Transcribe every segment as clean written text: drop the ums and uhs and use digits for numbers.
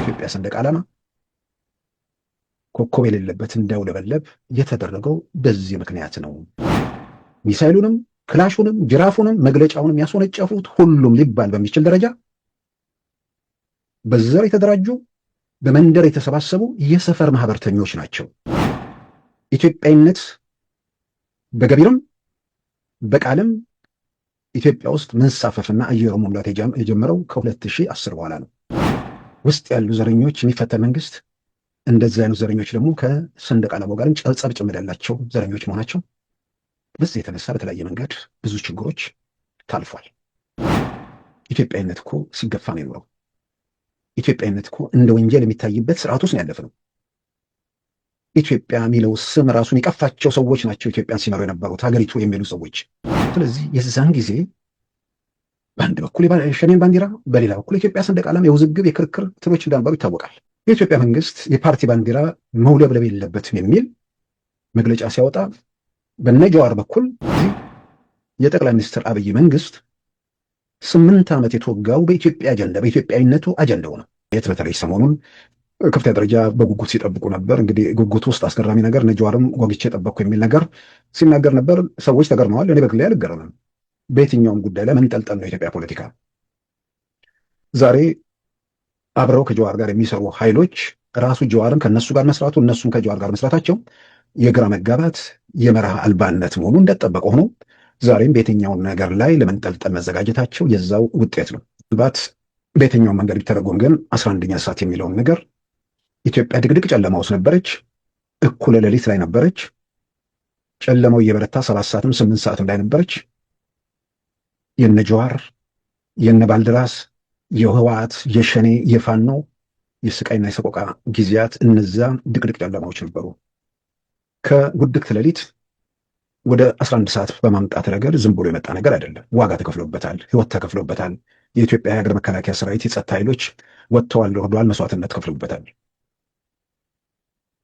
የኢትዮጵያ ሰንደቅ ዓላማ ኮከብ የሌለበት እንዳውለበለብ የተደረገው በዚህ ምክንያት ነው። ሚሳይሉንም ክላሹንም ጅራፉንም መግለጫውንም ያስወነጨፉት ሁሉም ሊባል በሚችል ደረጃ በዘር የተደራጁ በመንደር የተሰባሰቡ የሰፈር ማህበርተኞች ናቸው። ኢትዮጵያዊነት በገቢርም በቃልም ኢትዮጵያ ውስጥ መንሳፈፍና አየሩ መሙላት የጀመረው ከ2010 በኋላ ነው። ውስጥ ያሉ ዘረኞች የሚፈተን መንግስት፣ እንደዚህ አይነት ዘረኞች ደግሞ ከሰንደቅ ዓላማው ጋርም ጸብ ጭምር ያላቸው ዘረኞች መሆናቸው በዚህ የተነሳ በተለያየ መንገድ ብዙ ችግሮች ታልፏል። ኢትዮጵያዊነት እኮ ሲገፋ ነው የኖረው። ኢትዮጵያዊነት እኮ እንደ ወንጀል የሚታይበት ስርዓት ውስጥ ነው ያለፍነው። ኢትዮጵያ የሚለው ስም ራሱን የቀፋቸው ሰዎች ናቸው ኢትዮጵያን ሲመሩ የነበሩት ሀገሪቱ የሚሉ ሰዎች። ስለዚህ የዛን ጊዜ በአንድ በኩል የሸኔን ባንዲራ፣ በሌላ በኩል የኢትዮጵያ ሰንደቅ ዓላማ የውዝግብ የክርክር ትሎች እንዳንባሩ ይታወቃል። የኢትዮጵያ መንግስት የፓርቲ ባንዲራ መውለብለብ የለበትም የሚል መግለጫ ሲያወጣ በነ ጀዋር በኩል የጠቅላይ ሚኒስትር አብይ መንግስት 8 ዓመት የተወጋው በኢትዮጵያ አጀንዳ በኢትዮጵያዊነቱ አጀንዳው ነው። የት በተለይ ሰሞኑን ከፍተኛ ደረጃ በጉጉት ሲጠብቁ ነበር። እንግዲህ ጉጉት ውስጥ አስገራሚ ነገር እነ ጀዋርም ጓግቼ ጠበቅኩ የሚል ነገር ሲናገር ነበር። ሰዎች ተገርመዋል። እኔ በግሌ አልገረምም። በየትኛውም ጉዳይ ላይ መንጠልጠል ነው የኢትዮጵያ ፖለቲካ። ዛሬ አብረው ከጀዋር ጋር የሚሰሩ ኃይሎች ራሱ ጀዋርም ከነሱ ጋር መስራቱ እነሱም ከጀዋር ጋር መስራታቸው የግራ መጋባት የመርህ አልባነት መሆኑ እንደተጠበቀ ሆኖ ዛሬም በየትኛው ነገር ላይ ለመንጠልጠል መዘጋጀታቸው የዛው ውጤት ነው። ምናልባት በየትኛው መንገድ ቢተረጎም ግን 11ኛ ሰዓት የሚለውን ነገር ኢትዮጵያ ድቅድቅ ጨለማ ውስጥ ነበረች። እኩለ ሌሊት ላይ ነበረች። ጨለማው እየበረታ 7 ሰዓትም 8 ሰዓትም ላይ ነበረች። የነ ጀዋር የነ ባልደራስ የህወሓት የሸኔ የፋኖ የስቃይና የሰቆቃ ጊዜያት እነዛ ድቅድቅ ጨለማዎች ነበሩ። ከጉድቅት ሌሊት ወደ 11 ሰዓት በማምጣት ረገድ ዝም ብሎ የመጣ ነገር አይደለም። ዋጋ ተከፍሎበታል። ህይወት ተከፍሎበታል። የኢትዮጵያ የሀገር መከላከያ ሰራዊት የጸጥታ ኃይሎች ወጥተዋል፣ ወርደዋል፣ መስዋዕትነት ከፍሎበታል።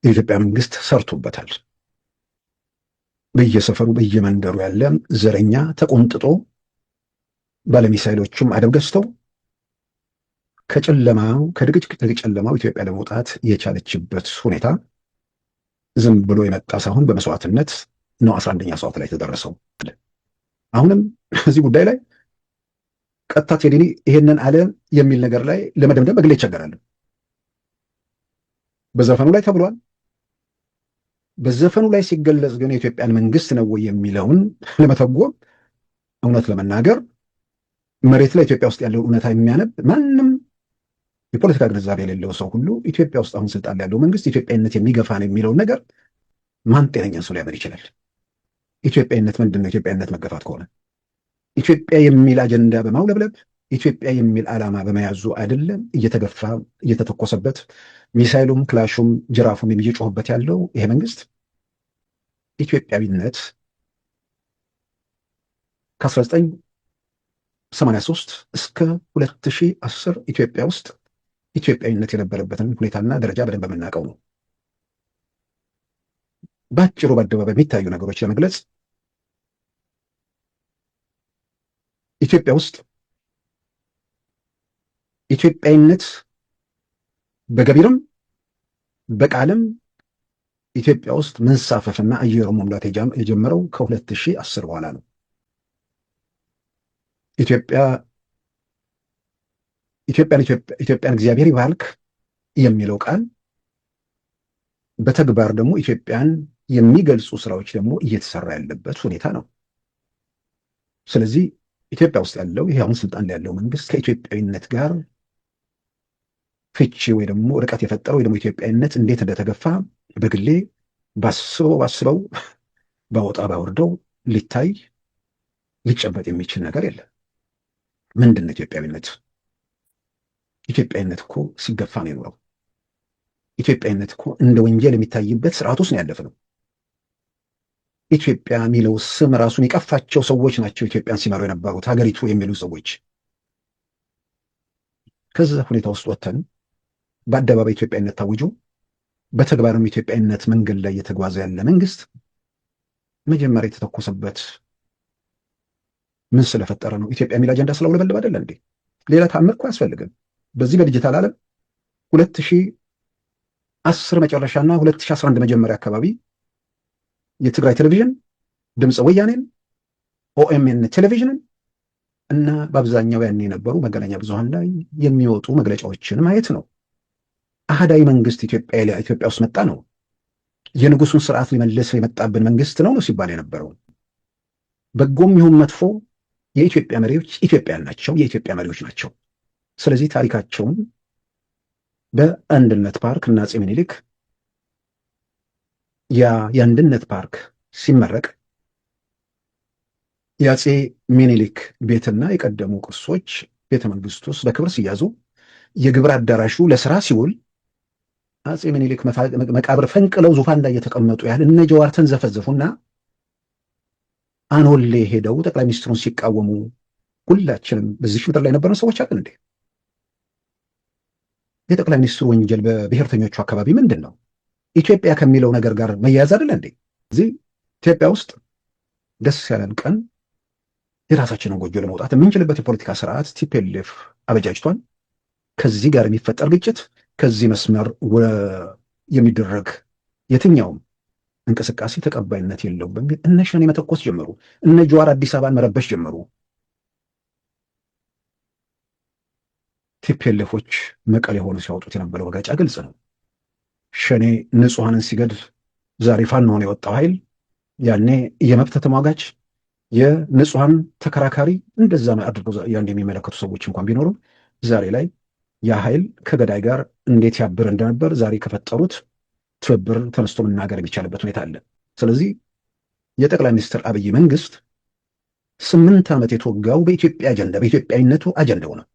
የኢትዮጵያ መንግስት ሰርቶበታል። በየሰፈሩ በየመንደሩ ያለ ዘረኛ ተቆንጥጦ ባለሚሳይሎቹም አደብ ገዝተው ከጨለማው ከድቅድቅ ጨለማው ኢትዮጵያ ለመውጣት የቻለችበት ሁኔታ ዝም ብሎ የመጣ ሳይሆን በመስዋዕትነት ነው 11ኛ ሰዓት ላይ ተደረሰው። አሁንም እዚህ ጉዳይ ላይ ቀጥታ ቴዲኒ ይሄንን አለ የሚል ነገር ላይ ለመደምደም በግሌ ይቸገራል። በዘፈኑ ላይ ተብሏል። በዘፈኑ ላይ ሲገለጽ ግን የኢትዮጵያን መንግስት ነው ወይ የሚለውን ለመተጎም እውነት ለመናገር መሬት ላይ ኢትዮጵያ ውስጥ ያለው እውነታ የሚያነብ ማንም የፖለቲካ ግንዛቤ የሌለው ሰው ሁሉ ኢትዮጵያ ውስጥ አሁን ስልጣን ላይ ያለው መንግስት ኢትዮጵያዊነት የሚገፋ ነው የሚለውን ነገር ማን ጤነኛ ሰው ሊያምን ይችላል? ኢትዮጵያዊነት ምንድን ነው? ኢትዮጵያዊነት መገፋት ከሆነ ኢትዮጵያ የሚል አጀንዳ በማውለብለብ ኢትዮጵያ የሚል ዓላማ በመያዙ አይደለም እየተገፋ እየተተኮሰበት ሚሳይሉም ክላሹም ጅራፉም እየጮህበት ያለው ይሄ መንግስት። ኢትዮጵያዊነት ከ1983 እስከ 2010 ኢትዮጵያ ውስጥ ኢትዮጵያዊነት የነበረበትን ሁኔታና ደረጃ በደንብ የምናውቀው ነው። ባጭሩ በአደባባይ የሚታዩ ነገሮች ለመግለጽ ኢትዮጵያ ውስጥ ኢትዮጵያዊነት በገቢርም በቃልም ኢትዮጵያ ውስጥ መንሳፈፍና አየሩ መሙላት የጀመረው ከ2010 በኋላ ነው። ኢትዮጵያን እግዚአብሔር ይባርክ የሚለው ቃል በተግባር ደግሞ ኢትዮጵያን የሚገልጹ ስራዎች ደግሞ እየተሰራ ያለበት ሁኔታ ነው። ስለዚህ ኢትዮጵያ ውስጥ ያለው ይሄ አሁን ስልጣን ላይ ያለው መንግስት ከኢትዮጵያዊነት ጋር ፍቺ ወይ ደግሞ ርቀት የፈጠረው ወይ ደግሞ ኢትዮጵያዊነት እንዴት እንደተገፋ በግሌ ባስበው ባወጣ ባወርደው ሊታይ ሊጨበጥ የሚችል ነገር የለም። ምንድን ነው ኢትዮጵያዊነት? ኢትዮጵያዊነት እኮ ሲገፋ ነው የኖረው። ኢትዮጵያዊነት እኮ እንደ ወንጀል የሚታይበት ስርዓት ውስጥ ነው ያለፍነው። ኢትዮጵያ የሚለው ስም ራሱን የቀፋቸው ሰዎች ናቸው ኢትዮጵያን ሲመሩ የነበሩት ሀገሪቱ የሚሉ ሰዎች። ከዛ ሁኔታ ውስጥ ወጥተን በአደባባይ ኢትዮጵያዊነት ታውጆ በተግባርም ኢትዮጵያዊነት መንገድ ላይ እየተጓዘ ያለ መንግስት መጀመሪያ የተተኮሰበት ምን ስለፈጠረ ነው? ኢትዮጵያ የሚል አጀንዳ ስላውለበለበ አይደለ እንዴ? ሌላ ታምር እኮ አያስፈልግም። በዚህ በዲጂታል ዓለም 2010 መጨረሻና 2011 መጀመሪያ አካባቢ የትግራይ ቴሌቪዥን፣ ድምፀ ወያኔን፣ ኦኤምኤን ቴሌቪዥንን እና በአብዛኛው ያን የነበሩ መገናኛ ብዙሃን ላይ የሚወጡ መግለጫዎችን ማየት ነው። አህዳዊ መንግስት ኢትዮጵያ ውስጥ መጣ ነው። የንጉሱን ስርዓት ሊመልስ የመጣብን መንግስት ነው ሲባል የነበረው። በጎም ይሁን መጥፎ የኢትዮጵያ መሪዎች ኢትዮጵያውያን ናቸው፣ የኢትዮጵያ መሪዎች ናቸው። ስለዚህ ታሪካቸውን በአንድነት ፓርክ እና አፄ ምኒልክ የአንድነት ፓርክ ሲመረቅ የአፄ ምኒልክ ቤትና የቀደሙ ቅርሶች ቤተ መንግስት ውስጥ በክብር ሲያዙ የግብር አዳራሹ ለስራ ሲውል አፄ ምኒልክ መቃብር ፈንቅለው ዙፋን ላይ የተቀመጡ ያህል እነ ጀዋር ተንዘፈዘፉና አኖሌ ሄደው ጠቅላይ ሚኒስትሩን ሲቃወሙ ሁላችንም በዚህ ምድር ላይ የነበረን ሰዎች አለ እንዴ? የጠቅላይ ሚኒስትሩ ወንጀል በብሔርተኞቹ አካባቢ ምንድን ነው? ኢትዮጵያ ከሚለው ነገር ጋር መያያዝ አይደለ እንዴ? እዚህ ኢትዮጵያ ውስጥ ደስ ያለን ቀን የራሳችንን ጎጆ ለመውጣት የምንችልበት የፖለቲካ ስርዓት ቲፒኤልኤፍ አበጃጅቷል። ከዚህ ጋር የሚፈጠር ግጭት፣ ከዚህ መስመር የሚደረግ የትኛውም እንቅስቃሴ ተቀባይነት የለውም በሚል እነ ሸኔ መተኮስ ጀመሩ። እነ ጀዋር አዲስ አበባን መረበሽ ጀመሩ። ቲፒኤልኤፎች መቀሌ ሆኑ ሲያወጡት የነበረው መግለጫ ግልጽ ነው። ሸኔ ንጹሐንን ሲገድል ዛሬ ፋኖ ሆኖ የወጣው ኃይል ያኔ የመብት ተሟጋች የንጹሐን ተከራካሪ እንደዛ አድርጎ ያን የሚመለከቱ ሰዎች እንኳን ቢኖሩ ዛሬ ላይ ያ ኃይል ከገዳይ ጋር እንዴት ያብር እንደነበር ዛሬ ከፈጠሩት ትብብር ተነስቶ መናገር የሚቻልበት ሁኔታ አለ። ስለዚህ የጠቅላይ ሚኒስትር አብይ መንግስት 8 ዓመት የተወጋው በኢትዮጵያ አጀንዳ በኢትዮጵያዊነቱ አጀንዳው ነው።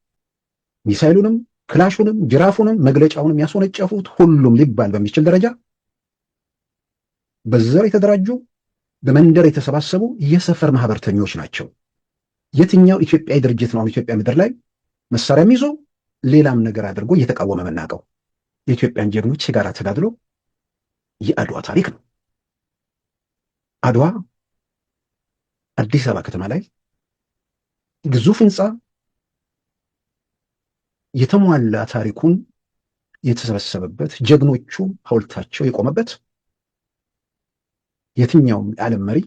ሚሳይሉንም ክላሹንም ጅራፉንም መግለጫውንም ያስወነጨፉት ሁሉም ሊባል በሚችል ደረጃ በዘር የተደራጁ በመንደር የተሰባሰቡ የሰፈር ማህበርተኞች ናቸው። የትኛው ኢትዮጵያዊ ድርጅት ነው ኢትዮጵያ ምድር ላይ መሳሪያም ይዞ ሌላም ነገር አድርጎ እየተቃወመ መናቀው? የኢትዮጵያን ጀግኖች የጋራ ተጋድሎ የአድዋ ታሪክ ነው። አድዋ አዲስ አበባ ከተማ ላይ ግዙፍ ህንፃ የተሟላ ታሪኩን የተሰበሰበበት ጀግኖቹ ሐውልታቸው የቆመበት የትኛውም የዓለም መሪ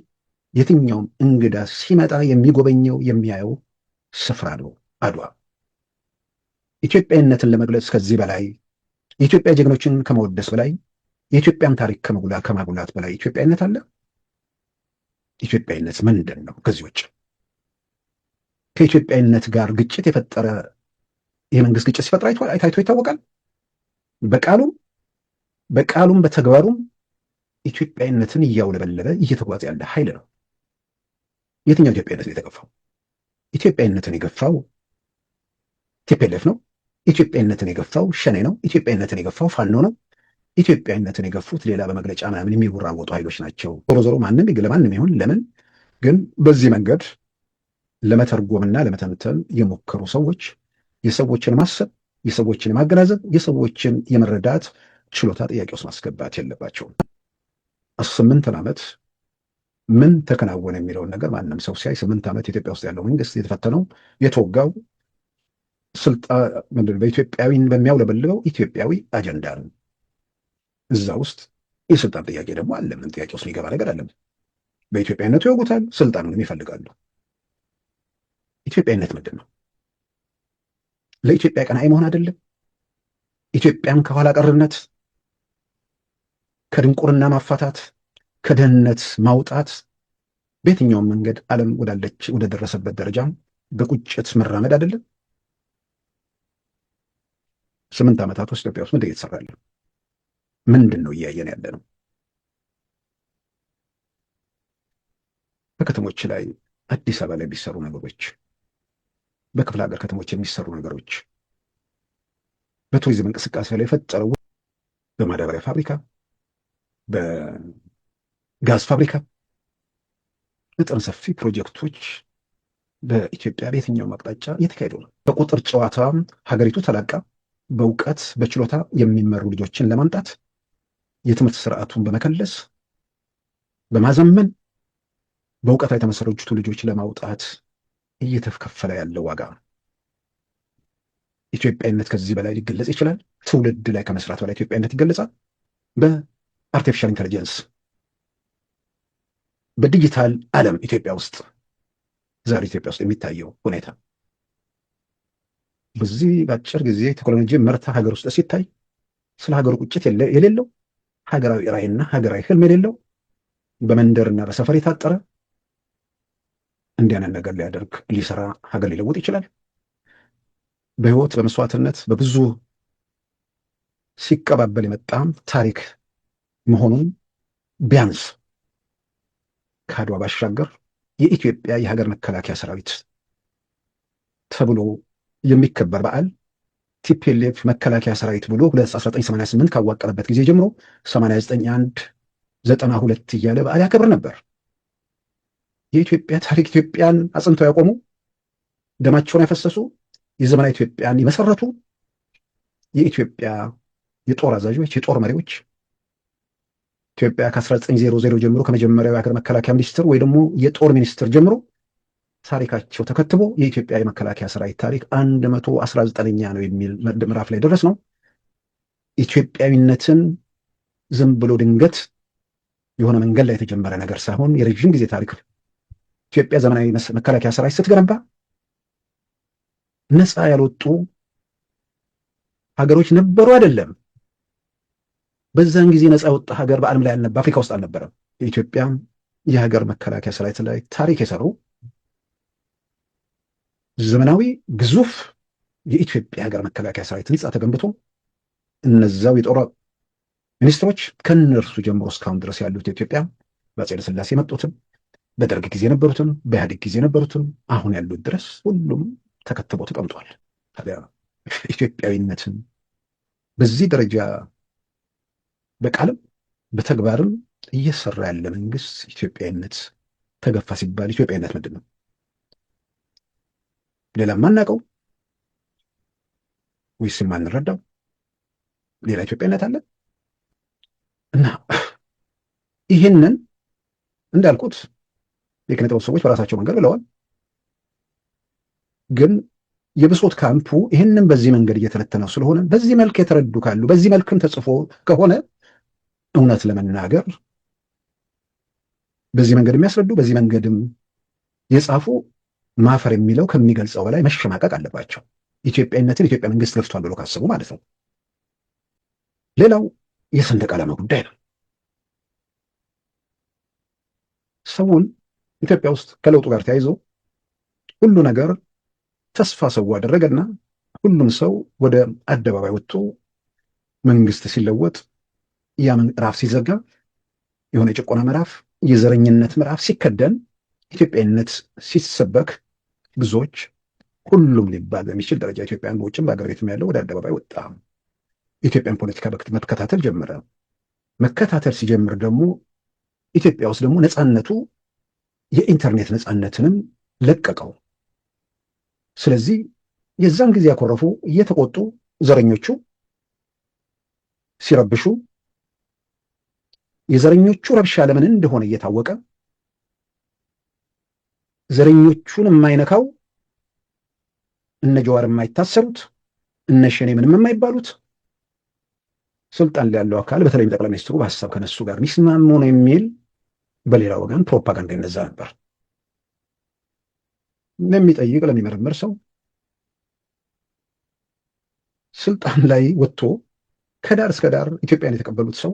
የትኛውም እንግዳ ሲመጣ የሚጎበኘው የሚያየው ስፍራ ነው አድዋ። ኢትዮጵያዊነትን ለመግለጽ ከዚህ በላይ የኢትዮጵያ ጀግኖችን ከመወደስ በላይ የኢትዮጵያን ታሪክ ከማጉላት በላይ ኢትዮጵያዊነት አለ? ኢትዮጵያዊነት ምንድን ነው? ከዚህ ውጭ ከኢትዮጵያዊነት ጋር ግጭት የፈጠረ የመንግስት ግጭት ሲፈጥር ታይቶ ይታወቃል? በቃሉም በተግባሩም ኢትዮጵያዊነትን እያውለበለበ እየተጓዘ ያለ ኃይል ነው። የትኛው ኢትዮጵያዊነትን የተገፋው? ኢትዮጵያዊነትን የገፋው ቲፒኤልኤፍ ነው። ኢትዮጵያዊነትን የገፋው ሸኔ ነው። ኢትዮጵያዊነትን የገፋው ፋኖ ነው። ኢትዮጵያዊነትን የገፉት ሌላ በመግለጫ ምናምን የሚወራወጡ ኃይሎች ናቸው። ዞሮ ዞሮ ማንም ለማንም ይሁን ለምን ግን በዚህ መንገድ ለመተርጎምና ለመተንተን የሞከሩ ሰዎች የሰዎችን ማሰብ፣ የሰዎችን የማገናዘብ፣ የሰዎችን የመረዳት ችሎታ ጥያቄ ውስጥ ማስገባት የለባቸውም። 8 ዓመት ምን ተከናወነ የሚለውን ነገር ማንም ሰው ሲያይ 8 ዓመት ኢትዮጵያ ውስጥ ያለው መንግስት የተፈተነው የተወጋው ስልጣን በኢትዮጵያዊን በሚያውለበልበው ኢትዮጵያዊ አጀንዳ ነው። እዛ ውስጥ የስልጣን ጥያቄ ደግሞ አለ። ምን ጥያቄ ውስጥ ሊገባ ነገር አለ? በኢትዮጵያዊነቱ ይወጉታል፣ ስልጣኑንም ይፈልጋሉ። ኢትዮጵያዊነት ምንድን ነው? ለኢትዮጵያ ቀናኢ መሆን አይደለም? ኢትዮጵያን ከኋላ ቀርነት ከድንቁርና ማፋታት ከድህነት ማውጣት በየትኛውም መንገድ ዓለም ወደ ደረሰበት ደረጃም በቁጭት መራመድ አይደለም? 8 ዓመታት ውስጥ ኢትዮጵያ ውስጥ ምንድን እየተሰራ ያለ? ምንድን ነው እያየን ያለ ነው? በከተሞች ላይ አዲስ አበባ ላይ የሚሰሩ ነገሮች፣ በክፍለ ሀገር ከተሞች የሚሰሩ ነገሮች፣ በቱሪዝም እንቅስቃሴ ላይ የፈጠረው በማዳበሪያ ፋብሪካ፣ በጋዝ ፋብሪካ መጠን ሰፊ ፕሮጀክቶች በኢትዮጵያ በየትኛውም አቅጣጫ እየተካሄዱ ነው። በቁጥር ጨዋታ ሀገሪቱ ተላቃ በእውቀት በችሎታ የሚመሩ ልጆችን ለማምጣት የትምህርት ስርዓቱን በመከለስ በማዘመን በእውቀት ላይ የተመሰረቱ ልጆች ለማውጣት እየተከፈለ ያለው ዋጋ ኢትዮጵያዊነት ከዚህ በላይ ሊገለጽ ይችላል? ትውልድ ላይ ከመስራት በላይ ኢትዮጵያዊነት ይገለጻል? በአርቲፊሻል ኢንቴሊጀንስ በዲጂታል ዓለም ኢትዮጵያ ውስጥ ዛሬ ኢትዮጵያ ውስጥ የሚታየው ሁኔታ በዚህ በአጭር ጊዜ ቴክኖሎጂ መርታ ሀገር ውስጥ ሲታይ ስለ ሀገሩ ቁጭት የሌለው ሀገራዊ ራዕይና ሀገራዊ ህልም የሌለው በመንደርና በሰፈር የታጠረ እንዲህ አይነት ነገር ሊያደርግ ሊሰራ ሀገር ሊለውጥ ይችላል? በህይወት በመስዋዕትነት በብዙ ሲቀባበል የመጣም ታሪክ መሆኑን ቢያንስ ከአድዋ ባሻገር የኢትዮጵያ የሀገር መከላከያ ሰራዊት ተብሎ የሚከበር በዓል ቲፒኤልኤፍ መከላከያ ሰራዊት ብሎ 1988 ካዋቀረበት ጊዜ ጀምሮ 89 92 እያለ በዓል ያከብር ነበር። የኢትዮጵያ ታሪክ ኢትዮጵያን አጽንተው ያቆሙ ደማቸውን ያፈሰሱ የዘመናዊ ኢትዮጵያን የመሰረቱ የኢትዮጵያ የጦር አዛዦች የጦር መሪዎች ኢትዮጵያ ከ1900 ጀምሮ ከመጀመሪያው የሀገር መከላከያ ሚኒስትር ወይ ደግሞ የጦር ሚኒስትር ጀምሮ ታሪካቸው ተከትቦ የኢትዮጵያ የመከላከያ ሰራዊት ታሪክ 119ኛ ነው የሚል ምዕራፍ ላይ ደረስ ነው። ኢትዮጵያዊነትን ዝም ብሎ ድንገት የሆነ መንገድ ላይ የተጀመረ ነገር ሳይሆን የረዥም ጊዜ ታሪክ። ኢትዮጵያ ዘመናዊ መከላከያ ሰራዊት ስትገነባ ነፃ ያልወጡ ሀገሮች ነበሩ አይደለም። በዛን ጊዜ ነፃ የወጣ ሀገር በዓለም ላይ አልነበረ፣ አፍሪካ ውስጥ አልነበረም። የኢትዮጵያ የሀገር መከላከያ ሰራዊት ላይ ታሪክ የሰሩ ዘመናዊ ግዙፍ የኢትዮጵያ ሀገር መከላከያ ሰራዊት ህንፃ ተገንብቶ እነዛው የጦር ሚኒስትሮች ከነርሱ ጀምሮ እስካሁን ድረስ ያሉት ኢትዮጵያ በአፄ ኃይለ ሥላሴ የመጡትም በደርግ ጊዜ የነበሩትም በኢህአዴግ ጊዜ የነበሩትም አሁን ያሉት ድረስ ሁሉም ተከትቦ ተቀምጧል። ታዲያ ኢትዮጵያዊነትን በዚህ ደረጃ በቃልም በተግባርም እየሰራ ያለ መንግስት ኢትዮጵያዊነት ተገፋ ሲባል ኢትዮጵያዊነት ምንድን ነው? ሌላ የማናውቀው ወይስ የማንረዳው ሌላ ኢትዮጵያዊነት አለ? እና ይህንን እንዳልኩት የኪነ ጥበብ ሰዎች በራሳቸው መንገድ ብለዋል። ግን የብሶት ካምፑ ይህንን በዚህ መንገድ እየተነተነው ስለሆነ በዚህ መልክ የተረዱ ካሉ በዚህ መልክም ተጽፎ ከሆነ እውነት ለመናገር በዚህ መንገድ የሚያስረዱ በዚህ መንገድም የጻፉ ማፈር የሚለው ከሚገልጸው በላይ መሸማቀቅ አለባቸው። ኢትዮጵያዊነትን ኢትዮጵያ መንግስት ገፍቷል ብሎ ካሰቡ ማለት ነው። ሌላው የሰንደቅ ዓላማ ጉዳይ ነው። ሰውን ኢትዮጵያ ውስጥ ከለውጡ ጋር ተያይዞ ሁሉ ነገር ተስፋ ሰው አደረገና ሁሉም ሰው ወደ አደባባይ ወጥቶ መንግስት ሲለወጥ ያ ምዕራፍ ሲዘጋ የሆነ የጭቆና ምዕራፍ የዘረኝነት ምዕራፍ ሲከደን ኢትዮጵያዊነት ሲሰበክ ብዙዎች ሁሉም ሊባል በሚችል ደረጃ ኢትዮጵያን በውጭም በአገር ቤትም ያለው ወደ አደባባይ ወጣ። ኢትዮጵያን ፖለቲካ መከታተል ጀመረ። መከታተል ሲጀምር ደግሞ ኢትዮጵያ ውስጥ ደግሞ ነፃነቱ የኢንተርኔት ነፃነትንም ለቀቀው። ስለዚህ የዛን ጊዜ ያኮረፉ እየተቆጡ ዘረኞቹ ሲረብሹ የዘረኞቹ ረብሻ ለምን እንደሆነ እየታወቀ ዘረኞቹን የማይነካው እነ ጀዋር የማይታሰሩት እነ ሸኔ ምንም የማይባሉት ስልጣን ላይ ያለው አካል በተለይም ጠቅላይ ሚኒስትሩ በሀሳብ ከነሱ ጋር ሚስማሙ ነው የሚል በሌላ ወገን ፕሮፓጋንዳ ይነዛ ነበር። ለሚጠይቅ ለሚመረምር ሰው ስልጣን ላይ ወጥቶ ከዳር እስከ ዳር ኢትዮጵያን የተቀበሉት ሰው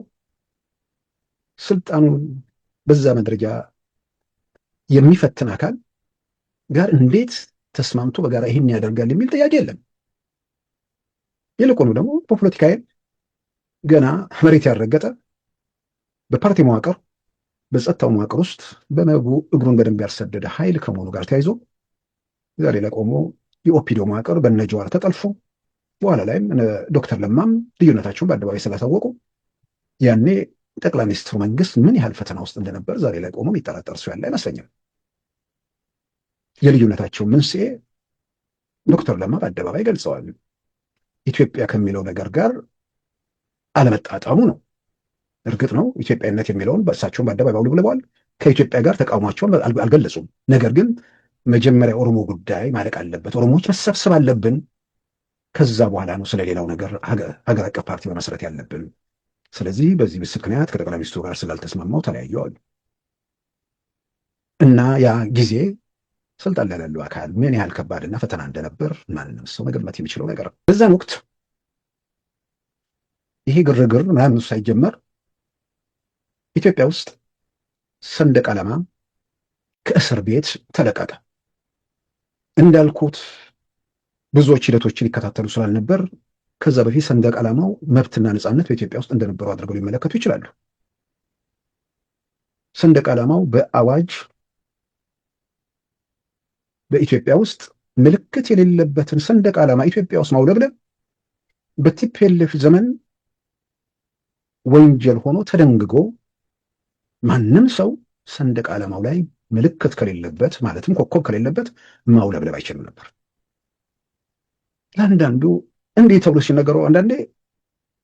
ስልጣኑን በዛ መድረጃ የሚፈትን አካል ጋር እንዴት ተስማምቶ በጋራ ይህን ያደርጋል የሚል ጥያቄ የለም። ይልቁኑ ደግሞ በፖለቲካ ገና መሬት ያልረገጠ በፓርቲ መዋቅር በጸጥታው መዋቅር ውስጥ በመጉ እግሩን በደንብ ያልሰደደ ኃይል ከመሆኑ ጋር ተያይዞ ዛሬ ላይ ቆሞ የኦፒዲዮ መዋቅር በነ ጀዋር ተጠልፎ በኋላ ላይም ዶክተር ለማም ልዩነታቸውን በአደባባይ ስላሳወቁ ያኔ ጠቅላይ ሚኒስትሩ መንግስት ምን ያህል ፈተና ውስጥ እንደነበር ዛሬ ላይ ቆሞ የሚጠራጠር ሰው ያለ አይመስለኝም። የልዩነታቸው መንስኤ ዶክተር ለማ በአደባባይ ገልጸዋል። ኢትዮጵያ ከሚለው ነገር ጋር አለመጣጣሙ ነው። እርግጥ ነው ኢትዮጵያዊነት የሚለውን በእሳቸውን በአደባባይ አውለብልበዋል። ከኢትዮጵያ ጋር ተቃውሟቸውን አልገለጹም። ነገር ግን መጀመሪያ ኦሮሞ ጉዳይ ማለቅ አለበት፣ ኦሮሞዎች መሰብሰብ አለብን፣ ከዛ በኋላ ነው ስለሌላው ነገር ሀገር አቀፍ ፓርቲ መመስረት ያለብን። ስለዚህ በዚህ ምክንያት ከጠቅላይ ሚኒስትሩ ጋር ስላልተስማማው ተለያዩ አሉ እና ያ ጊዜ ስልጣን ላይ ያለው አካል ምን ያህል ከባድና ፈተና እንደነበር ማንም ሰው መገመት የሚችለው ነገር ነው። በዛን ወቅት ይሄ ግርግር ምናምን ሳይጀመር ኢትዮጵያ ውስጥ ሰንደቅ ዓላማ ከእስር ቤት ተለቀቀ። እንዳልኩት ብዙዎች ሂደቶችን ይከታተሉ ስላልነበር ከዛ በፊት ሰንደቅ ዓላማው መብትና ነፃነት በኢትዮጵያ ውስጥ እንደነበሩ አድርገው ሊመለከቱ ይችላሉ። ሰንደቅ ዓላማው በአዋጅ በኢትዮጵያ ውስጥ ምልክት የሌለበትን ሰንደቅ ዓላማ ኢትዮጵያ ውስጥ ማውለብለብ በቲፒኤልኤፍ ዘመን ወንጀል ሆኖ ተደንግጎ ማንም ሰው ሰንደቅ ዓላማው ላይ ምልክት ከሌለበት ማለትም ኮከብ ከሌለበት ማውለብለብ አይችልም ነበር። ለአንዳንዱ እንዲህ ተብሎ ሲነገረው አንዳንዴ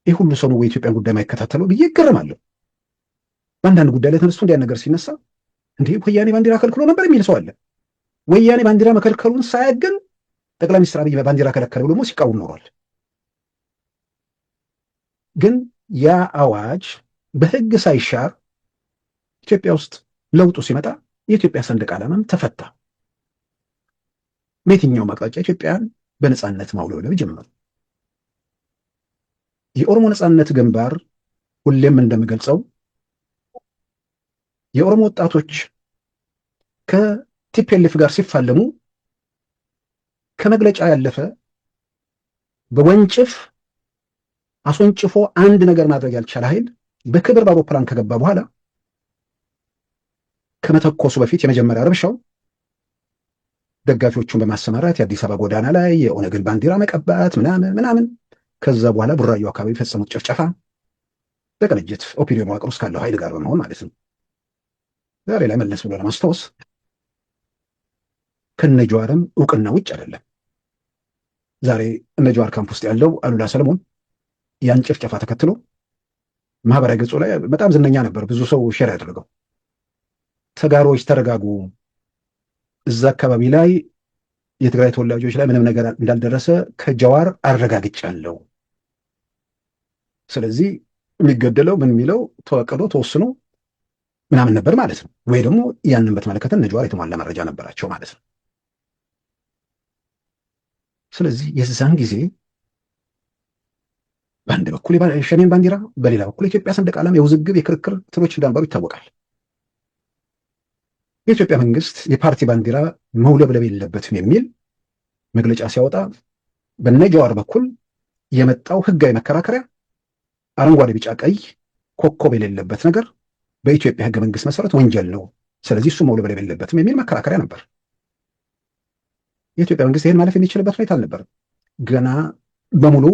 ይህ ሁሉ ሰው ነው የኢትዮጵያን ጉዳይ ማይከታተለው ብዬ ይገረማለሁ። በአንዳንድ ጉዳይ ላይ ተነስቶ እንዲያን ነገር ሲነሳ እንዲህ ወያኔ ባንዲራ ከልክሎ ነበር የሚል ሰው አለ። ወያኔ ባንዲራ መከልከሉን ሳያውቅ ግን ጠቅላይ ሚኒስትር አብይ ባንዲራ ከለከለ ብሎ ደግሞ ሲቃወም ኖሯል። ግን ያ አዋጅ በሕግ ሳይሻር ኢትዮጵያ ውስጥ ለውጡ ሲመጣ የኢትዮጵያ ሰንደቅ ዓላማም ተፈታ። በየትኛውም አቅጣጫ ኢትዮጵያን በነፃነት ማውለብለብ ጀመሩ። የኦሮሞ ነፃነት ግንባር ሁሌም እንደምገልጸው የኦሮሞ ወጣቶች ከቲፒኤልኤፍ ጋር ሲፋለሙ ከመግለጫ ያለፈ በወንጭፍ አስወንጭፎ አንድ ነገር ማድረግ ያልቻለ ኃይል በክብር በአውሮፕላን ከገባ በኋላ ከመተኮሱ በፊት የመጀመሪያ ረብሻው ደጋፊዎቹን በማሰማራት የአዲስ አበባ ጎዳና ላይ የኦነግን ባንዲራ መቀባት ምናምን። ከዛ በኋላ ቡራዩ አካባቢ የፈጸሙት ጭፍጨፋ በቅንጅት ኦፒዲዮ መዋቅር ውስጥ ካለው ኃይል ጋር በመሆን ማለት ነው። ዛሬ ላይ መለስ ብሎ ለማስታወስ ከነጀዋርም እውቅና ውጭ አይደለም። ዛሬ እነጀዋር ካምፕ ውስጥ ያለው አሉላ ሰለሞን ያን ጭፍጨፋ ተከትሎ ማህበራዊ ገጹ ላይ በጣም ዝነኛ ነበር፣ ብዙ ሰው ሼር ያደረገው። ተጋሮች ተረጋጉ፣ እዛ አካባቢ ላይ የትግራይ ተወላጆች ላይ ምንም ነገር እንዳልደረሰ ከጀዋር አረጋግጫለሁ። ስለዚህ የሚገደለው ምን የሚለው ተወቅዶ ተወስኖ ምናምን ነበር ማለት ነው። ወይ ደግሞ ያንን በተመለከተ እነ ጀዋር የተሟላ መረጃ ነበራቸው ማለት ነው። ስለዚህ የዛን ጊዜ በአንድ በኩል የሸኔን ባንዲራ፣ በሌላ በኩል የኢትዮጵያ ሰንደቅ ዓላማ የውዝግብ የክርክር ትሮች እንዳንባሩ ይታወቃል። የኢትዮጵያ መንግስት የፓርቲ ባንዲራ መውለብለብ የለበትም የሚል መግለጫ ሲያወጣ በነ ጀዋር በኩል የመጣው ህጋዊ መከራከሪያ አረንጓዴ፣ ቢጫ፣ ቀይ ኮከብ የሌለበት ነገር በኢትዮጵያ ህገ መንግስት መሰረት ወንጀል ነው፣ ስለዚህ እሱ መውለብለብ የለበትም የሚል መከራከሪያ ነበር። የኢትዮጵያ መንግስት ይህን ማለፍ የሚችልበት ሁኔታ አልነበረም። ገና በሙሉ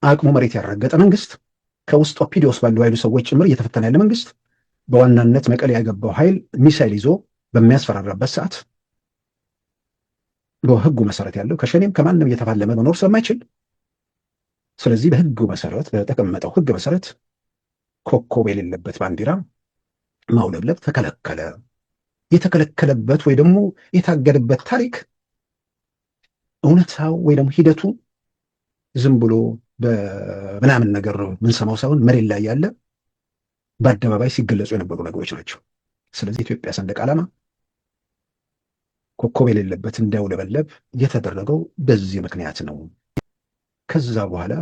አቅሙ መሬት ያረገጠ መንግስት፣ ከውስጥ ኦፒዲዮስ ባሉ ኃይሉ ሰዎች ጭምር እየተፈተነ ያለ መንግስት፣ በዋናነት መቀሌ ያገባው ኃይል ሚሳይል ይዞ በሚያስፈራራበት ሰዓት በህጉ መሰረት ያለው ከሸኔም ከማንም እየተፋለመ መኖር ስለማይችል፣ ስለዚህ በህጉ መሰረት በተቀመጠው ህግ መሰረት ኮከብ የሌለበት ባንዲራ ማውለብለብ ተከለከለ። የተከለከለበት ወይ ደግሞ የታገደበት ታሪክ እውነታው ወይ ደግሞ ሂደቱ ዝም ብሎ በምናምን ነገር ምንሰማው ሳይሆን መሬት ላይ ያለ በአደባባይ ሲገለጹ የነበሩ ነገሮች ናቸው። ስለዚህ የኢትዮጵያ ሰንደቅ ዓላማ ኮከብ የሌለበት እንዳይውለበለብ የተደረገው በዚህ ምክንያት ነው። ከዛ በኋላ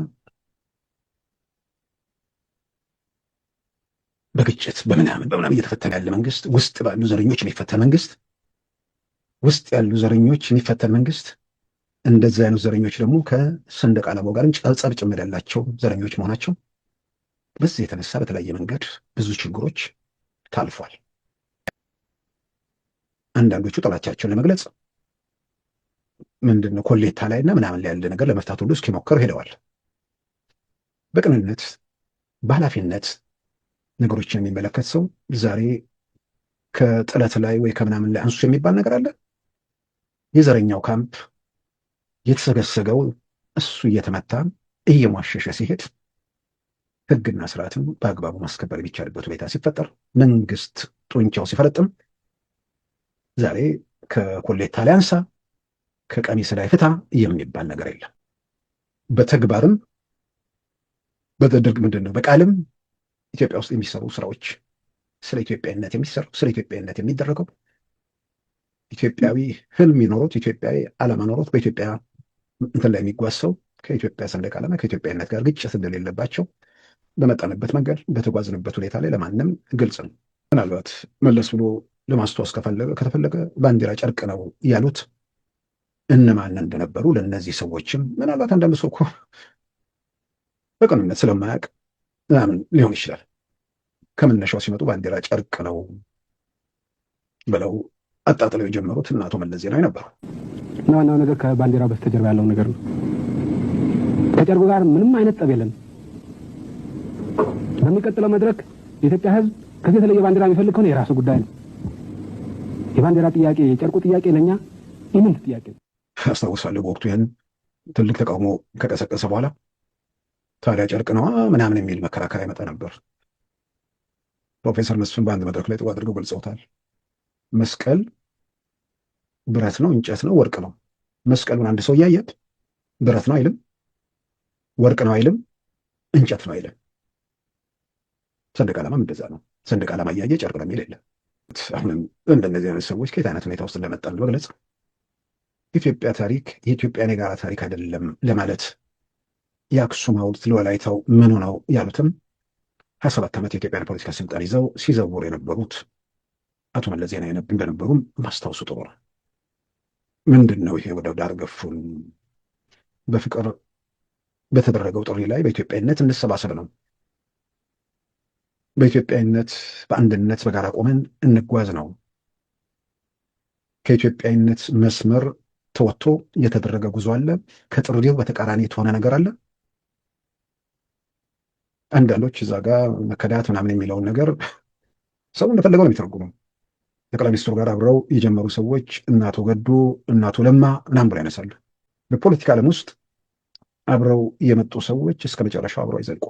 በግጭት በምናምን እየተፈተነ ያለ መንግስት፣ ውስጥ ባሉ ዘረኞች የሚፈተን መንግስት፣ ውስጥ ያሉ ዘረኞች የሚፈተን መንግስት፣ እንደዚህ አይነት ዘረኞች ደግሞ ከሰንደቅ ዓላማው ጋር ጸብ ጭምር ያላቸው ዘረኞች መሆናቸው በዚህ የተነሳ በተለያየ መንገድ ብዙ ችግሮች ታልፏል። አንዳንዶቹ ጠላቻቸውን ለመግለጽ ምንድነው ኮሌታ ላይና ምናምን ላይ ያለ ነገር ለመፍታት ሁሉ እስኪሞክሩ ሄደዋል። በቅንነት በኃላፊነት ነገሮችን የሚመለከት ሰው ዛሬ ከጥለት ላይ ወይ ከምናምን ላይ አንሱ የሚባል ነገር አለ። የዘረኛው ካምፕ የተሰገሰገው እሱ እየተመታ እየሟሸሸ ሲሄድ ህግና ስርዓትን በአግባቡ ማስከበር የሚቻልበት ሁኔታ ሲፈጠር፣ መንግስት ጡንቻው ሲፈረጥም ዛሬ ከኮሌታ ላይ አንሳ ከቀሚስ ላይ ፍታ የሚባል ነገር የለም። በተግባርም በድርግ ምንድን ነው በቃልም ኢትዮጵያ ውስጥ የሚሰሩ ስራዎች ስለ ኢትዮጵያዊነት የሚሰሩ ስለ ኢትዮጵያዊነት የሚደረገው ኢትዮጵያዊ ህልም ይኖሮት ኢትዮጵያዊ ዓላማ ኖሮት በኢትዮጵያ እንትን ላይ የሚጓዝ ሰው ከኢትዮጵያ ሰንደቅ ዓላማ ከኢትዮጵያዊነት ጋር ግጭት እንደሌለባቸው በመጣንበት መንገድ በተጓዝንበት ሁኔታ ላይ ለማንም ግልጽ ነው። ምናልባት መለስ ብሎ ለማስታወስ ከተፈለገ ባንዲራ ጨርቅ ነው ያሉት እነማን እንደነበሩ ለእነዚህ ሰዎችም ምናልባት አንዳንድ ሰው እኮ በቅንነት ስለማያውቅ ምናምን ሊሆን ይችላል። ከመነሻው ሲመጡ ባንዲራ ጨርቅ ነው ብለው አጣጥለው የጀመሩት እና አቶ መለስ ዜናዊ ነበሩ። ዋናው ነገር ከባንዲራ በስተጀርባ ያለው ነገር ነው። ከጨርቁ ጋር ምንም አይነት ጠብ የለም። በሚቀጥለው መድረክ የኢትዮጵያ ሕዝብ ከዚህ የተለየ ባንዲራ የሚፈልግ ከሆነ የራሱ ጉዳይ ነው። የባንዲራ ጥያቄ የጨርቁ ጥያቄ ለኛ ኢምንት ጥያቄ ነው። አስታውሳለሁ በወቅቱ ይህን ትልቅ ተቃውሞ ከቀሰቀሰ በኋላ ታዲያ ጨርቅ ነዋ ምናምን የሚል መከራከሪያ ይመጣ ነበር። ፕሮፌሰር መስፍን በአንድ መድረክ ላይ ጥሩ አድርገው ገልጸውታል። መስቀል ብረት ነው፣ እንጨት ነው፣ ወርቅ ነው። መስቀሉን አንድ ሰው እያየት ብረት ነው አይልም፣ ወርቅ ነው አይልም፣ እንጨት ነው አይልም። ሰንደቅ ዓላማም እንደዛ ነው። ሰንደቅ ዓላማ እያየ ጨርቅ ነው የሚል የለም። አሁንም እንደነዚህ አይነት ሰዎች ከየት አይነት ሁኔታ ውስጥ እንደመጣን በመግለጽ የኢትዮጵያ ታሪክ የኢትዮጵያን የጋራ ታሪክ አይደለም ለማለት የአክሱም ሐውልት ለወላይታው ምኑ ነው ያሉትም 27 ዓመት የኢትዮጵያን ፖለቲካ ስልጣን ይዘው ሲዘውሩ የነበሩት አቶ መለስ ዜናዊ እንደነበሩም ማስታወሱ ጥሩ ነው። ምንድን ነው ይሄ ወደ ዳር ገፉን? በፍቅር በተደረገው ጥሪ ላይ በኢትዮጵያዊነት እንሰባሰብ ነው። በኢትዮጵያዊነት በአንድነት በጋራ ቆመን እንጓዝ ነው። ከኢትዮጵያዊነት መስመር ተወጥቶ የተደረገ ጉዞ አለ። ከጥሪው በተቃራኒ የተሆነ ነገር አለ። አንዳንዶች እዛ ጋር መከዳት ምናምን የሚለውን ነገር ሰው እንደፈለገው ነው የሚተረጉመው። ጠቅላይ ሚኒስትሩ ጋር አብረው የጀመሩ ሰዎች እነ አቶ ገዱ እነ አቶ ለማ ምናምን ብለው ያነሳሉ። በፖለቲካ ዓለም ውስጥ አብረው የመጡ ሰዎች እስከ መጨረሻው አብረው አይዘልቁ።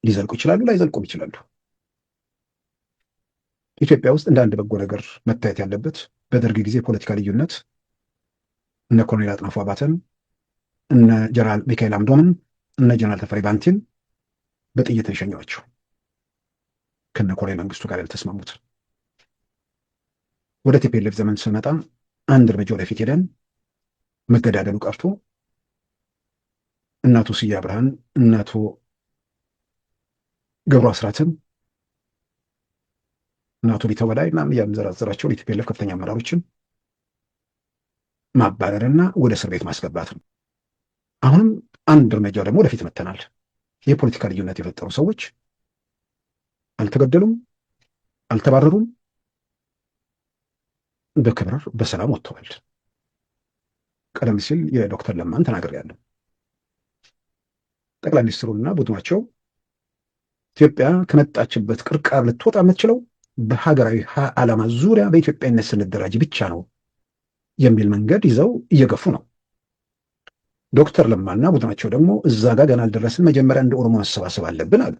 ሊዘልቁ ይችላሉ፣ ላይዘልቁም ይችላሉ። ኢትዮጵያ ውስጥ እንደ አንድ በጎ ነገር መታየት ያለበት በደርግ ጊዜ ፖለቲካ ልዩነት እነ ኮሎኔል አጥናፉ አባተን እነ ጀነራል ሚካኤል አምዶምን እነ ጀነራል ተፈሪ ባንቲን በጥይት የሸኟቸው ከነ ኮሎኔል መንግስቱ ጋር ያልተስማሙት። ወደ ቲፒኤልኤፍ ዘመን ስንመጣ አንድ እርምጃ ወደፊት ሄደን መገዳደሉ ቀርቶ እናቱ ስዬ አብርሃን እናቱ ገብሩ አስራትን እናቱ ቢተው በላይ ምናምን እያመዘራዘራቸውን የቲፒኤልኤፍ ከፍተኛ አመራሮችን ማባረርና ወደ እስር ቤት ማስገባት ነው። አሁንም አንድ እርምጃ ደግሞ ወደፊት መተናል። የፖለቲካ ልዩነት የፈጠሩ ሰዎች አልተገደሉም፣ አልተባረሩም፣ በክብር በሰላም ወጥተዋል። ቀደም ሲል የዶክተር ለማን ተናግሬያለሁ። ጠቅላይ ሚኒስትሩና ቡድናቸው ኢትዮጵያ ከመጣችበት ቅርቃር ልትወጣ የምትችለው በሀገራዊ ዓላማ ዙሪያ በኢትዮጵያዊነት ስንደራጅ ብቻ ነው የሚል መንገድ ይዘው እየገፉ ነው። ዶክተር ለማና ቡድናቸው ደግሞ እዛ ጋር ገና አልደረስን፣ መጀመሪያ እንደ ኦሮሞ መሰባሰብ አለብን አሉ።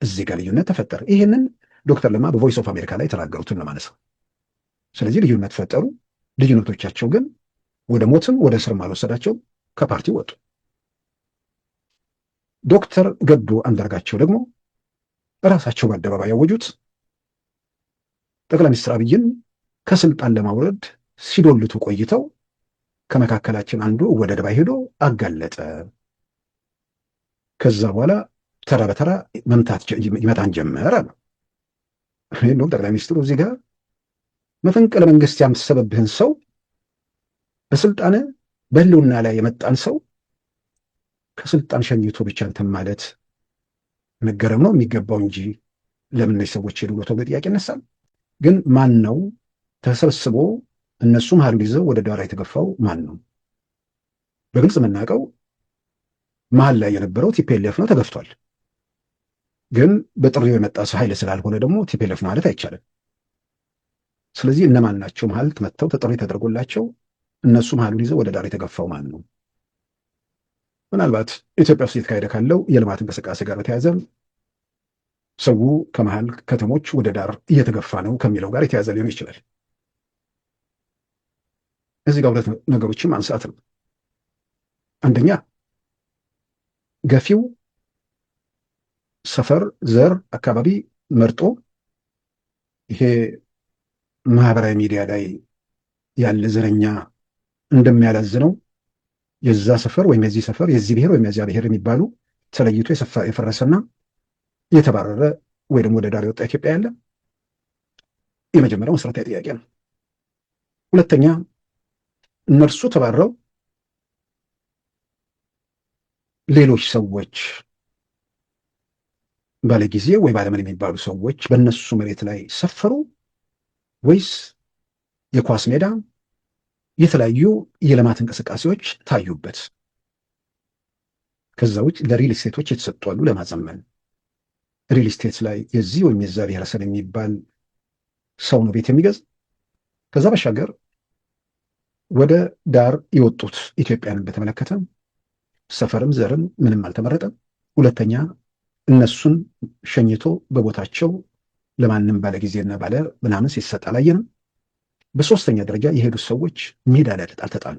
እዚህ ጋር ልዩነት ተፈጠረ። ይህንን ዶክተር ለማ በቮይስ ኦፍ አሜሪካ ላይ የተናገሩትን ለማለት ነው። ስለዚህ ልዩነት ፈጠሩ። ልዩነቶቻቸው ግን ወደ ሞትም ወደ እስርም አልወሰዳቸው፣ ከፓርቲ ወጡ። ዶክተር ገዱ አንዳርጋቸው ደግሞ ራሳቸው በአደባባይ ያወጁት ጠቅላይ ሚኒስትር አብይን ከስልጣን ለማውረድ ሲዶልቱ ቆይተው ከመካከላችን አንዱ ወደ ደባይ ሄዶ አጋለጠ። ከዛ በኋላ ተራ በተራ ይመታን ጀመር አሉ። እንደውም ጠቅላይ ሚኒስትሩ እዚህ ጋር መፈንቅለ መንግስት ያመሰበብህን ሰው በስልጣን በህልውና ላይ የመጣን ሰው ከስልጣን ሸኝቶ ብቻ እንትን ማለት መገረም ነው የሚገባው እንጂ ለምን እነዚህ ሰዎች ሄዱ ብሎ ተብሎ ጥያቄ ይነሳል። ግን ማን ነው ተሰብስቦ እነሱ መሀል ይዘው ወደ ዳር የተገፋው ማን ነው? በግልጽ የምናውቀው መሀል ላይ የነበረው ቲፒኤልኤፍ ነው፣ ተገፍቷል። ግን በጥሪው የመጣ ሰው ኃይል ስላልሆነ ደግሞ ቲፒኤልኤፍ ማለት አይቻልም። ስለዚህ እነማን ናቸው መሀል መጥተው ተጥሪ ተደርጎላቸው እነሱ መሀሉን ይዘው ወደ ዳር የተገፋው ማን ነው? ምናልባት ኢትዮጵያ ውስጥ እየተካሄደ ካለው የልማት እንቅስቃሴ ጋር በተያያዘ ሰው ከመሀል ከተሞች ወደ ዳር እየተገፋ ነው ከሚለው ጋር የተያያዘ ሊሆን ይችላል። እዚህ ጋር ሁለት ነገሮችን ማንሳት ነው። አንደኛ ገፊው ሰፈር፣ ዘር፣ አካባቢ መርጦ ይሄ ማህበራዊ ሚዲያ ላይ ያለ ዘረኛ እንደሚያላዝነው የዛ ሰፈር ወይም የዚህ ሰፈር የዚህ ብሔር ወይም የዚያ ብሔር የሚባሉ ተለይቶ የፈረሰና የተባረረ ወይ ደግሞ ወደ ዳር የወጣ ኢትዮጵያ ያለ የመጀመሪያው መሰረታዊ ጥያቄ ነው። ሁለተኛ እነርሱ ተባረው ሌሎች ሰዎች ባለጊዜ ወይ ባለምን የሚባሉ ሰዎች በእነሱ መሬት ላይ ሰፈሩ ወይስ የኳስ ሜዳ የተለያዩ የልማት እንቅስቃሴዎች ታዩበት? ከዛ ውጭ ለሪል ስቴቶች የተሰጡ አሉ ለማዘመን። ሪል ስቴት ላይ የዚህ ወይም የዛ ብሔረሰብ የሚባል ሰው ነው ቤት የሚገዝ። ከዛ ባሻገር ወደ ዳር የወጡት ኢትዮጵያንን በተመለከተ ሰፈርም ዘርም ምንም አልተመረጠም። ሁለተኛ እነሱን ሸኝቶ በቦታቸው ለማንም ባለ ጊዜና ባለ ምናምን ሲሰጥ አላየንም። በሶስተኛ ደረጃ የሄዱት ሰዎች ሜዳ ላይ አልተጣሉ።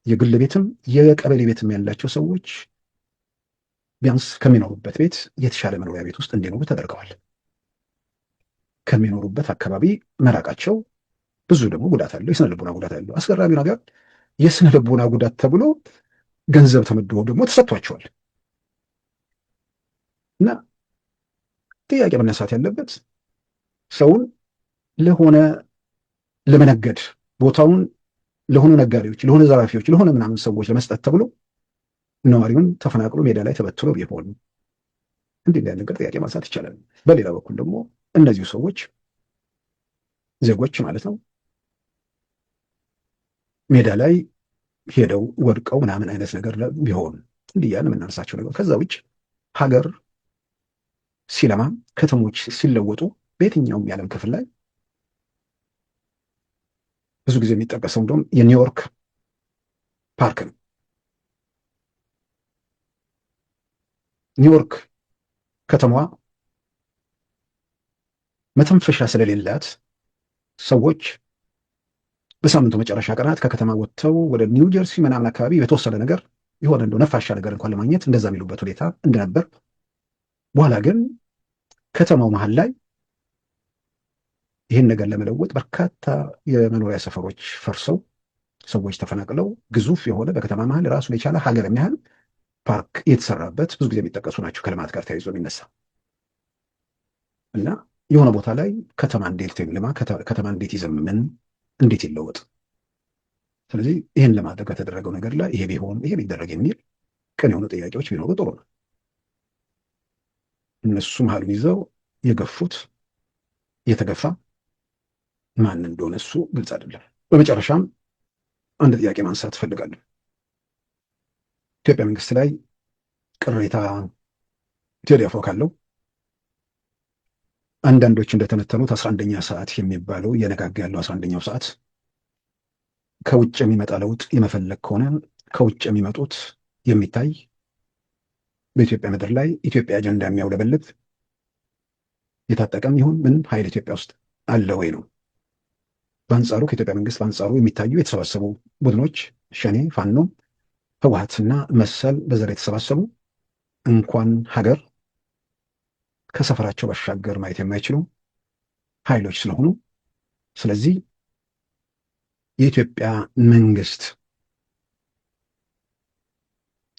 የግል ቤትም የቀበሌ ቤትም ያላቸው ሰዎች ቢያንስ ከሚኖሩበት ቤት የተሻለ መኖሪያ ቤት ውስጥ እንዲኖሩ ተደርገዋል። ከሚኖሩበት አካባቢ መራቃቸው ብዙ ደግሞ ጉዳት አለው፣ የስነ ልቦና ጉዳት አለው። አስገራሚ ነገር የስነ ልቦና ጉዳት ተብሎ ገንዘብ ተመድቦ ደግሞ ተሰጥቷቸዋል። እና ጥያቄ መነሳት ያለበት ሰውን ለሆነ ለመነገድ ቦታውን ለሆኑ ነጋዴዎች፣ ለሆነ ዘራፊዎች፣ ለሆነ ምናምን ሰዎች ለመስጠት ተብሎ ነዋሪውን ተፈናቅሎ ሜዳ ላይ ተበትሎ ቢሆን እንዲህ ያለ ነገር ጥያቄ ማንሳት ይቻላል። በሌላ በኩል ደግሞ እነዚሁ ሰዎች ዜጎች ማለት ነው ሜዳ ላይ ሄደው ወድቀው ምናምን አይነት ነገር ቢሆን እንዲህ ያለ የምናነሳቸው ነገር። ከዛ ውጭ ሀገር ሲለማ ከተሞች ሲለወጡ በየትኛውም የዓለም ክፍል ላይ ብዙ ጊዜ የሚጠቀሰው እንደውም የኒውዮርክ ፓርክ ነው። ኒውዮርክ ከተማዋ መተንፈሻ ስለሌላት ሰዎች በሳምንቱ መጨረሻ ቀናት ከከተማ ወጥተው ወደ ኒው ጀርሲ ምናምን አካባቢ በተወሰነ ነገር የሆነ እንደው ነፋሻ ነገር እንኳን ለማግኘት እንደዛ የሚሉበት ሁኔታ እንደነበር፣ በኋላ ግን ከተማው መሀል ላይ ይህን ነገር ለመለወጥ በርካታ የመኖሪያ ሰፈሮች ፈርሰው ሰዎች ተፈናቅለው ግዙፍ የሆነ በከተማ መሀል ራሱን የቻለ ሀገር የሚያህል ፓርክ የተሰራበት ብዙ ጊዜ የሚጠቀሱ ናቸው ከልማት ጋር ተያይዞ የሚነሳ እና የሆነ ቦታ ላይ ከተማ እንዴት ልማ፣ ከተማ እንዴት ይዘምን፣ እንዴት ይለወጥ። ስለዚህ ይህን ለማድረግ ከተደረገው ነገር ላይ ይሄ ቢሆን ይሄ ቢደረግ የሚል ቅን የሆኑ ጥያቄዎች ቢኖሩ ጥሩ ነው። እነሱ መሀሉን ይዘው የገፉት የተገፋ ማን እንደሆነ እሱ ግልጽ አይደለም። በመጨረሻም አንድ ጥያቄ ማንሳት እፈልጋለሁ። ኢትዮጵያ መንግስት ላይ ቅሬታ ቴዲ አፍሮ ካለው አንዳንዶች እንደተነተኑት 11ኛ ሰዓት የሚባለው እየነጋጋ ያለው 11ኛው ሰዓት ከውጭ የሚመጣ ለውጥ የመፈለግ ከሆነ ከውጭ የሚመጡት የሚታይ በኢትዮጵያ ምድር ላይ ኢትዮጵያ አጀንዳ የሚያውለበልብ የታጠቀም ይሁን ምን ኃይል ኢትዮጵያ ውስጥ አለ ወይ ነው። በአንጻሩ ከኢትዮጵያ መንግስት በአንጻሩ የሚታዩ የተሰባሰቡ ቡድኖች ሸኔ፣ ፋኖ፣ ህወሓትና መሰል በዘር የተሰባሰቡ እንኳን ሀገር ከሰፈራቸው ባሻገር ማየት የማይችሉ ኃይሎች ስለሆኑ ስለዚህ የኢትዮጵያ መንግስት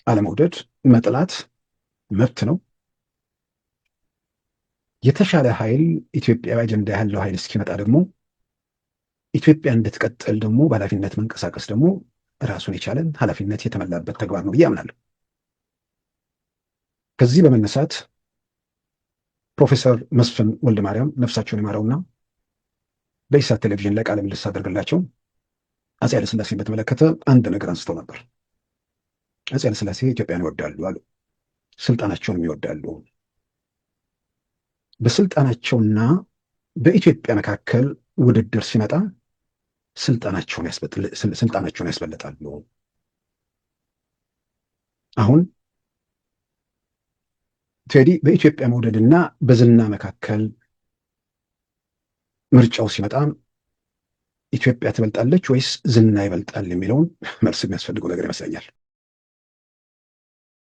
አለመውደድ መጥላት መብት ነው። የተሻለ ኃይል ኢትዮጵያ አጀንዳ ያለው ኃይል እስኪመጣ ደግሞ ኢትዮጵያ እንድትቀጥል ደግሞ በኃላፊነት መንቀሳቀስ ደግሞ ራሱን የቻለ ኃላፊነት የተመላበት ተግባር ነው ብዬ አምናለሁ። ከዚህ በመነሳት ፕሮፌሰር መስፍን ወልደ ማርያም ነፍሳቸውን ይማረውና በኢሳት ቴሌቪዥን ላይ ቃለ ምልልስ አድርግላቸው አፄ ኃይለሥላሴን በተመለከተ አንድ ነገር አንስተው ነበር። አፄ ኃይለሥላሴ ኢትዮጵያን ይወዳሉ አሉ። ስልጣናቸውንም ይወዳሉ። በስልጣናቸውና በኢትዮጵያ መካከል ውድድር ሲመጣ ስልጣናቸውን ያስበልጣሉ። አሁን ቴዲ በኢትዮጵያ መውደድና በዝና መካከል ምርጫው ሲመጣ ኢትዮጵያ ትበልጣለች ወይስ ዝና ይበልጣል የሚለውን መልስ የሚያስፈልገው ነገር ይመስለኛል።